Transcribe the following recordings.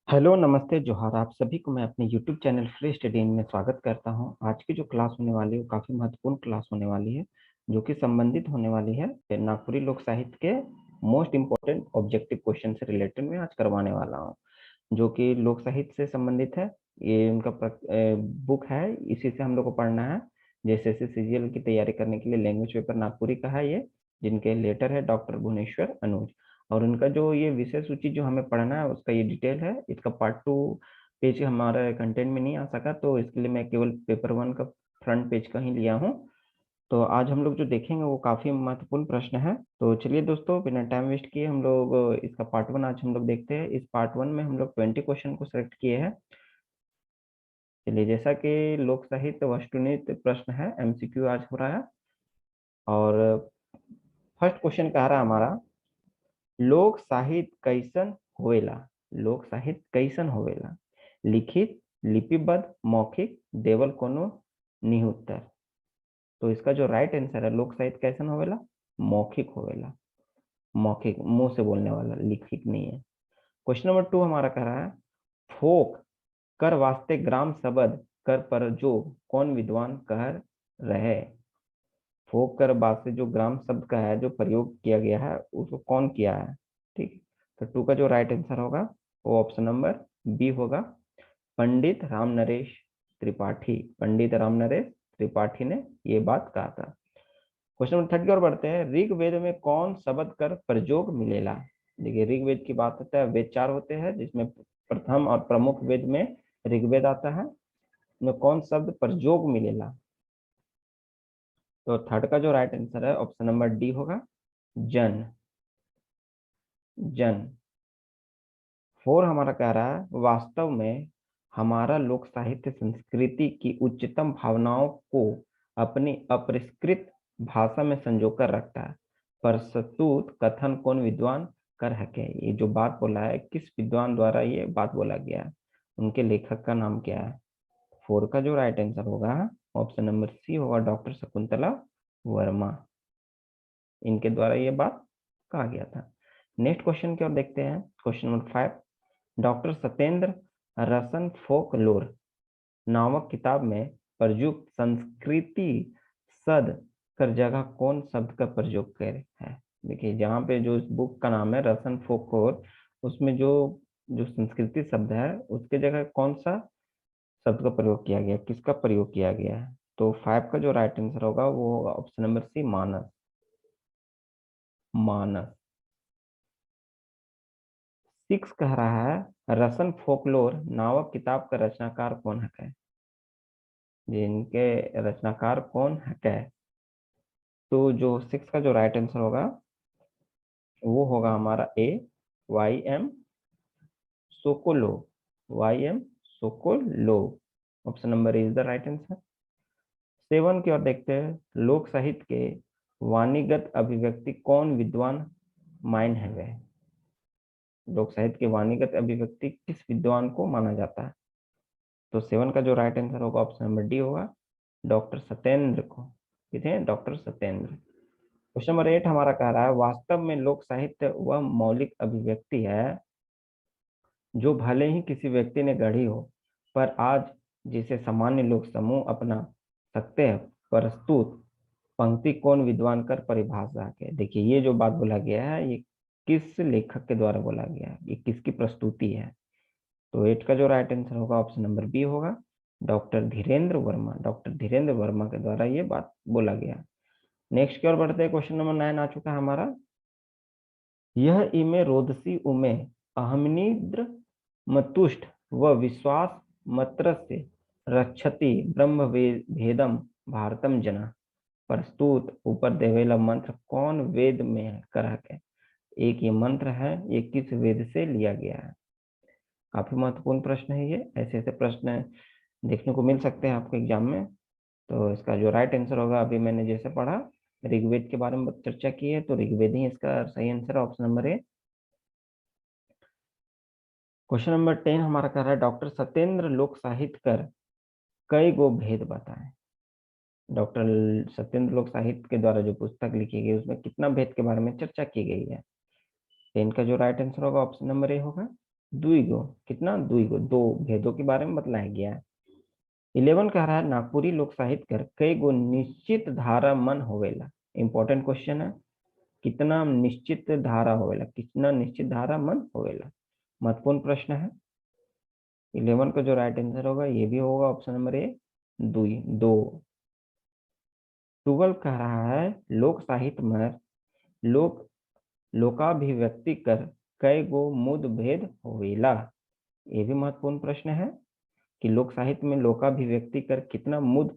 Hello, नमस्ते, जोहार। आप सभी को मैं अपने यूट्यूब चैनल फ्री स्टडी में स्वागत करता हूं। आज की जो क्लास होने वाली है वो काफ़ी महत्वपूर्ण क्लास होने वाली है, जो कि संबंधित होने वाली है नागपुरी लोक साहित्य के मोस्ट इम्पोर्टेंट ऑब्जेक्टिव क्वेश्चन से रिलेटेड मैं आज करवाने वाला हूं, जो कि लोक साहित्य से संबंधित है। ये उनका बुक है, इसी से हम लोग को पढ़ना है। जैसे सीजीएल की तैयारी करने के लिए लैंग्वेज पेपर नागपुरी का है ये, जिनके लेटर है डॉक्टर भुवनेश्वर अनुज। और उनका जो ये विषय सूची जो हमें पढ़ना है उसका ये डिटेल है। इसका पार्ट 2 पेज हमारा कंटेंट में नहीं आ सका, तो इसके लिए मैं केवल पेपर 1 का फ्रंट पेज का ही लिया हूँ। तो आज हम लोग जो देखेंगे वो काफी महत्वपूर्ण प्रश्न है। तो चलिए दोस्तों, बिना टाइम वेस्ट किए हम लोग इसका पार्ट 1 आज हम लोग देखते हैं। इस पार्ट 1 में हम लोग 20 क्वेश्चन को सिलेक्ट किए हैं। चलिए, जैसा कि लोक साहित्य वस्तुनिष्ठ प्रश्न है, एमसीक्यू आज हो रहा है। और फर्स्ट क्वेश्चन कह रहा है हमारा, लोक साहित्य कैसन होवेला। लोक साहित्य कैसन होवेला? लिखित, लिपिबद्ध, मौखिक, देवल कोनो निहुत्तर। तो इसका जो राइट आंसर है, लोक साहित्य कैसन होवेला? मौखिक होवेला। मौखिक, मुंह से बोलने वाला, लिखित नहीं है। क्वेश्चन नंबर 2 हमारा कह रहा है, फोक कर वास्ते ग्राम शब्द कर पर जो कौन विद्वान कह रहे। फोक कर वास्ते जो ग्राम शब्द का है जो प्रयोग किया गया है उसको कौन किया है? ठीक। तो 2 का जो राइट आंसर होगा वो ऑप्शन नंबर बी होगा, पंडित राम नरेश त्रिपाठी। पंडित राम नरेश त्रिपाठी ने ये बात कहा था। क्वेश्चन नंबर 3 की ओर बढ़ते हैं, ऋग्वेद में कौन शब्द कर प्रयोग मिलेला। देखिए, ऋग्वेद की बात होता है, वेद 4 होते हैं जिसमें प्रथम और प्रमुख वेद में ऋग्वेद आता है। में कौन शब्द प्रयोग मिलेला? तो 3 का जो राइट आंसर है ऑप्शन नंबर डी होगा, जन। जन। 4 हमारा कह रहा है, वास्तव में हमारा लोक साहित्य संस्कृति की उच्चतम भावनाओं को अपनी अपरिष्कृत भाषा में संजोकर रखता है। प्रस्तुत कथन कौन विद्वान कर हके। ये जो बात बोला है, किस विद्वान द्वारा ये बात बोला गया है, उनके लेखक का नाम क्या है? 4 का जो राइट आंसर होगा ऑप्शन नंबर सी होगा, डॉक्टर शकुंतला वर्मा। इनके द्वारा ये बात कहा गया था। नेक्स्ट क्वेश्चन की ओर देखते हैं। क्वेश्चन नंबर 5, डॉक्टर सत्येंद्र रसन फोकलोर नामक किताब में प्रयुक्त संस्कृति सद कर जगह कौन शब्द का प्रयोग कर है। देखिए, जहाँ पे जो इस बुक का नाम है रसन फोकलोर, उसमें जो जो संस्कृति शब्द है उसके जगह कौन सा शब्द का प्रयोग किया गया, किसका प्रयोग किया गया है? तो 5 का जो राइट आंसर होगा वो होगा ऑप्शन नंबर सी, मानस। मानस। 6 कह रहा है, रसन फोकलोर नामक किताब का रचनाकार कौन है? जिनके रचनाकार कौन है? तो जो 6 का जो राइट आंसर होगा वो होगा हमारा ए, वाई एम सोकोलो। वाई एम सोकोलो। Option number is the right answer. 7 की ओर देखते हैं, लोक साहित्य के वाणीगत अभिव्यक्ति कौन विद्वान माइन है वह। लोक साहित्य के वाणीगत अभिव्यक्ति किस विद्वान को माना जाता है? तो 7 का जो राइट आंसर होगा ऑप्शन नंबर डी होगा, डॉक्टर सत्येंद्र को। किसे? डॉक्टर सत्येंद्र। क्वेश्चन नंबर 8 हमारा कह रहा है, वास्तव में लोक साहित्य वह मौलिक अभिव्यक्ति है जो भले ही किसी व्यक्ति ने गढ़ी हो, पर आज जिसे सामान्य लोग समूह अपना सकते हैं। प्रस्तुत पंक्ति कौन विद्वान कर परिभाषा के। देखिए, ये जो बात बोला गया है ये किस लेखक के द्वारा बोला गया है, ये किसकी प्रस्तुति है? तो 8 का जो राइट आंसर होगा ऑप्शन नंबर बी होगा, डॉक्टर धीरेन्द्र वर्मा। डॉक्टर धीरेन्द्र वर्मा के द्वारा ये बात बोला गया। नेक्स्ट की ओर बढ़ते हैं। क्वेश्चन नंबर 9 आ चुका है हमारा, यह इमे रोदसी उमे अहमनिद्र मतुष्ट व विश्वास मत्र से रक्षति ब्रह्म भेदम भारतम जना। प्रस्तुत ऊपर देवेला मंत्र कौन वेद में कर है? एक ये मंत्र है, ये किस वेद से लिया गया है? काफी महत्वपूर्ण प्रश्न है ये। ऐसे ऐसे प्रश्न देखने को मिल सकते हैं आपके एग्जाम में। तो इसका जो राइट आंसर होगा, अभी मैंने जैसे पढ़ा, ऋग्वेद के बारे में चर्चा की है, तो ऋग्वेद ही इसका सही आंसर है, option number A. Question number 10 हमारा कह रहा है, डॉक्टर सत्येंद्र लोक साहित्य कर कई गो भेद बताएं। डॉक्टर सत्येंद्र लोक साहित्य के द्वारा जो पुस्तक लिखी गई उसमें कितना भेद के बारे में चर्चा की गई है? 10 का जो राइट आंसर होगा ऑप्शन नंबर ए होगा, दुईगो, कितना दुईगो, दो भेदों के बारे में बतलाया गया है। 11 कह रहा है नागपुरी लोक साहित्य कर कई गो निश्चित धारा मन होवेला। इंपॉर्टेंट क्वेश्चन है, कितना निश्चित धारा होवेला, कितना निश्चित धारा मन होवेला, महत्वपूर्ण प्रश्न है। 11 का जो राइट आंसर होगा ये भी होगा ऑप्शन नंबर ए, दुई, दो। 12 कह रहा है लोक साहित्य में लोक लोकाभिव्यक्ति कर कई गो मुद भेद होवेला। ये भी महत्वपूर्ण प्रश्न है कि लोक साहित्य में लोकाभिव्यक्ति कर कितना मुद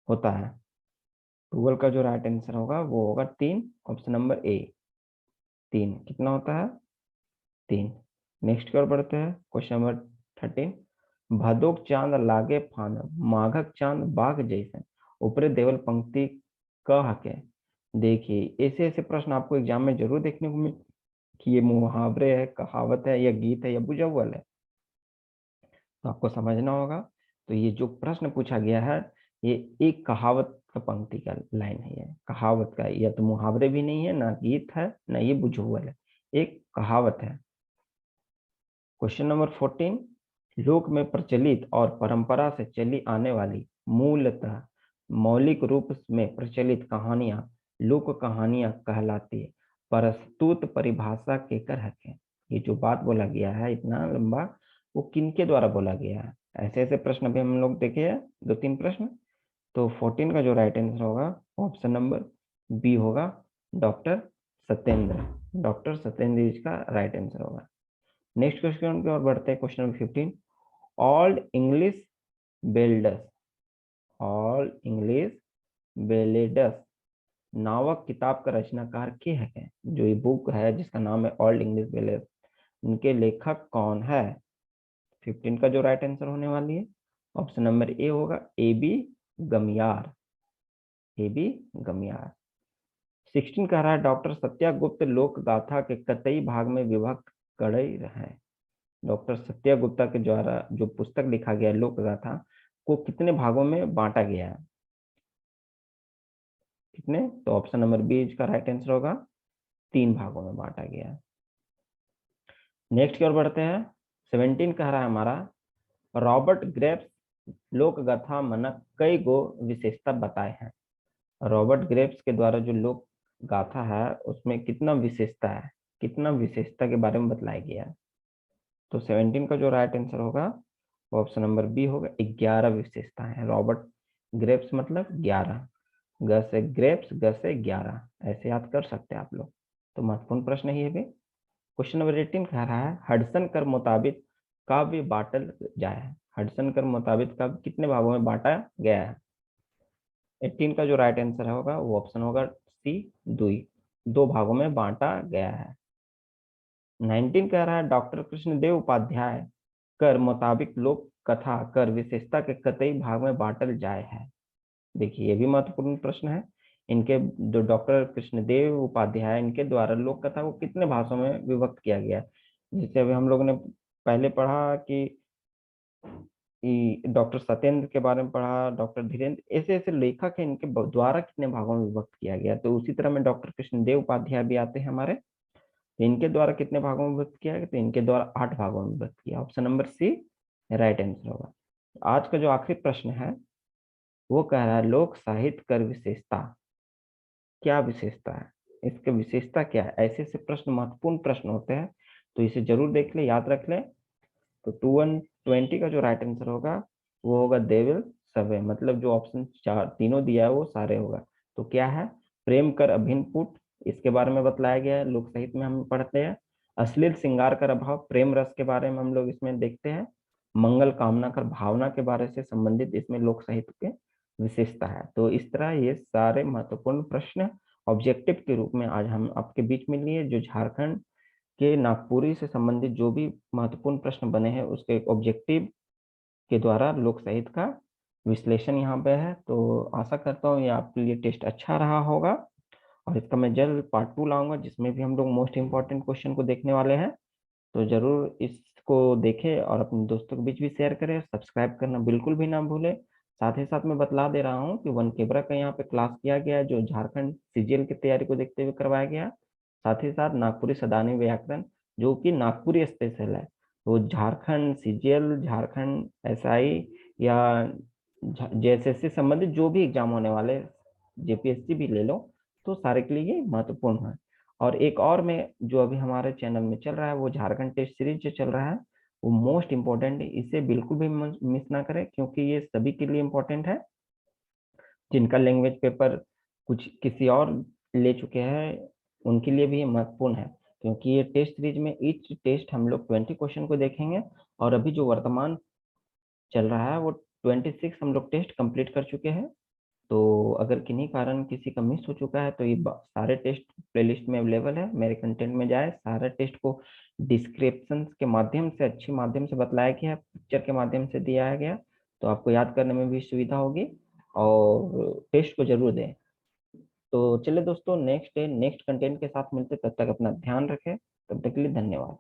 होता है। 12 का जो राइट आंसर होगा वो होगा 3, ऑप्शन नंबर ए, 3। कितना होता है? 3। नेक्स्ट की ओर बढ़ते हैं, क्वेश्चन नंबर 13। भादोक चांद लागे फान माघक चांद बाघ जैसे ऊपरे देवल पंक्ति कह के। देखिए ऐसे ऐसे प्रश्न आपको एग्जाम में जरूर देखने को मिल कि ये मुहावरे है, कहावत है, या गीत है, या बुझावल है, तो आपको समझना होगा। तो ये जो प्रश्न पूछा गया है ये एक कहावत का पंक्ति का लाइन है, ये कहावत का, या तो मुहावरे भी नहीं है, ना गीत है, ना ये बुझावल है, एक कहावत है। Question number 14। लोक में प्रचलित और परंपरा से चली आने वाली मूलतः मौलिक रूप में प्रचलित कहानियां लोक कहानियां कहलाती है। प्रस्तुत परिभाषा के कर है। ये जो बात बोला गया है इतना लंबा, वो किनके द्वारा बोला गया है? ऐसे ऐसे प्रश्न भी हम लोग देखे हैं, 2-3 प्रश्न। तो 14 का जो राइट आंसर होगा ऑप्शन नंबर बी होगा, डॉक्टर सत्येंद्र। डॉक्टर सत्येंद्र इसका राइट आंसर होगा। नेक्स्ट क्वेश्चन की ओर बढ़ते हैं, question number 15। All English ballads, all English ballads नावक किताब का रचनाकार के है? जो ये बुक है जिसका नाम है ऑल इंग्लिश बेलेडस, इनके लेखक कौन है? 15 का जो राइट आंसर होने वाली है ऑप्शन नंबर ए होगा, ए बी गमियार, ए बी गमियार। 16 कह रहा है डॉक्टर सत्यागुप्त लोक गाथा के कतई भाग में विभक्त करे रहे। डॉक्टर सत्या गुप्ता के द्वारा जो पुस्तक लिखा गया लोक गाथा को कितने भागों में बांटा गया है? कितने? तो ऑप्शन नंबर बी इसका राइट आंसर होगा, 3 भागों में बांटा गया है। नेक्स्ट की ओर बढ़ते हैं, 17 कह रहा है हमारा रॉबर्ट ग्रेप्स लोक गाथा मनक कई गो विशेषता बताए हैं। रॉबर्ट ग्रेप्स के द्वारा जो लोक गाथा है उसमें कितना विशेषता है, कितना विशेषता के बारे में बतलाया गया है? तो 17 का जो राइट आंसर होगा वो ऑप्शन नंबर बी होगा, 11 विशेषता है। रॉबर्ट ग्रेप्स मतलब 11, ग से ग्रेप्स, ग से 11, ऐसे याद कर सकते हैं आप लोग। तो महत्वपूर्ण प्रश्न है ये भी। क्वेश्चन नंबर 18 कह रहा है हडसन कर मुताबिक काव्य बांटल जाए। हडसन कर मुताबिक काव्य कितने भागों में बांटा गया है? 18 का जो राइट आंसर होगा वो ऑप्शन होगा सी, दुई, 2 भागों में बांटा गया है। 19 कह रहा है डॉक्टर कृष्णदेव उपाध्याय कर मुताबिक लोक कथा कर विशेषता के कतई भाग में बांटल जाए है। देखिए ये भी महत्वपूर्ण प्रश्न है। इनके जो डॉक्टर कृष्णदेव उपाध्याय इनके द्वारा लोक कथा को कितने भाषाओं में विभक्त किया गया है? जैसे अभी हम लोगों ने पहले पढ़ा कि डॉक्टर सत्येंद्र के बारे में पढ़ा, डॉक्टर धीरेन्द्र, ऐसे ऐसे लेखक है, इनके द्वारा कितने भागों में विभक्त किया गया। तो उसी तरह में डॉक्टर कृष्णदेव उपाध्याय भी आते हैं हमारे, तो इनके द्वारा कितने भागों में विभक्त किया गया? तो इनके द्वारा 8 भागों में विभक्त किया। Option number C right answer होगा। आज का जो आखिरी प्रश्न है वो कह रहा है लोक साहित्य कर विशेषता, क्या विशेषता है, इसके विशेषता क्या है? ऐसे ऐसे प्रश्न महत्वपूर्ण प्रश्न होते हैं, तो इसे जरूर देख ले, याद रख ले। तो 2120 का जो राइट आंसर होगा वो होगा दे विल सर्वे, मतलब जो ऑप्शन 4 तीनों दिया है वो सारे होगा। तो क्या है? प्रेम कर अभिन्न पुट, इसके बारे में बतलाया गया है, लोक साहित्य में हम पढ़ते हैं। अश्लील श्रृंगार कर अभाव, प्रेम रस के बारे में हम लोग इसमें देखते हैं। मंगल कामना कर भावना के बारे से संबंधित इसमें लोक साहित्य के विशेषता है। तो इस तरह ये सारे महत्वपूर्ण प्रश्न ऑब्जेक्टिव के रूप में आज हम आपके बीच में लिए, जो झारखंड के नागपुरी से संबंधित जो भी महत्वपूर्ण प्रश्न बने हैं उसके ऑब्जेक्टिव के द्वारा लोक साहित्य का विश्लेषण यहाँ पे है। तो आशा करता हूँ ये आपके लिए टेस्ट अच्छा रहा होगा, और इसका मैं जल्द पार्ट 2 लाऊंगा जिसमें भी हम लोग मोस्ट इंपॉर्टेंट क्वेश्चन को देखने वाले हैं। तो जरूर इसको देखें और अपने दोस्तों के बीच भी शेयर करें। सब्सक्राइब करना बिल्कुल भी ना भूलें। साथ ही साथ मैं बतला दे रहा हूँ कि वन केबरा का यहाँ पे क्लास किया गया है जो झारखंड सीजीएल की तैयारी को देखते हुए करवाया गया। साथ ही साथ नागपुरी सदानी व्याकरण जो कि नागपुरी स्पेशल है, तो झारखंड सीजीएल, झारखंड एसआई या जेएसएस से संबंधित जो भी एग्जाम होने वाले, जेपीएससी भी ले लो, तो सारे के लिए ये महत्वपूर्ण है। और एक और में जो अभी हमारे चैनल में चल रहा है वो झारखंड टेस्ट सीरीज जो चल रहा है वो मोस्ट इम्पोर्टेंट है, इसे बिल्कुल भी मिस ना करें क्योंकि ये सभी के लिए इम्पोर्टेंट है जिनका लैंग्वेज पेपर कुछ किसी और ले चुके हैं, उनके लिए भी ये महत्वपूर्ण है क्योंकि ये टेस्ट सीरीज में ईच टेस्ट हम लोग 20 क्वेश्चन को देखेंगे। और अभी जो वर्तमान चल रहा है वो 26 हम लोग टेस्ट कंप्लीट कर चुके हैं। तो अगर किन्हीं कारण किसी का मिस हो चुका है तो ये सारे टेस्ट प्लेलिस्ट में अवेलेबल है, मेरे कंटेंट में जाए, सारे टेस्ट को डिस्क्रिप्शन के माध्यम से, अच्छी माध्यम से बतलाया गया है, पिक्चर के माध्यम से दिया गया, तो आपको याद करने में भी सुविधा होगी और टेस्ट को जरूर दें। तो चलिए दोस्तों, नेक्स्ट डे नेक्स्ट कंटेंट के साथ मिलते, तब तक अपना ध्यान रखें, तब तक के लिए धन्यवाद।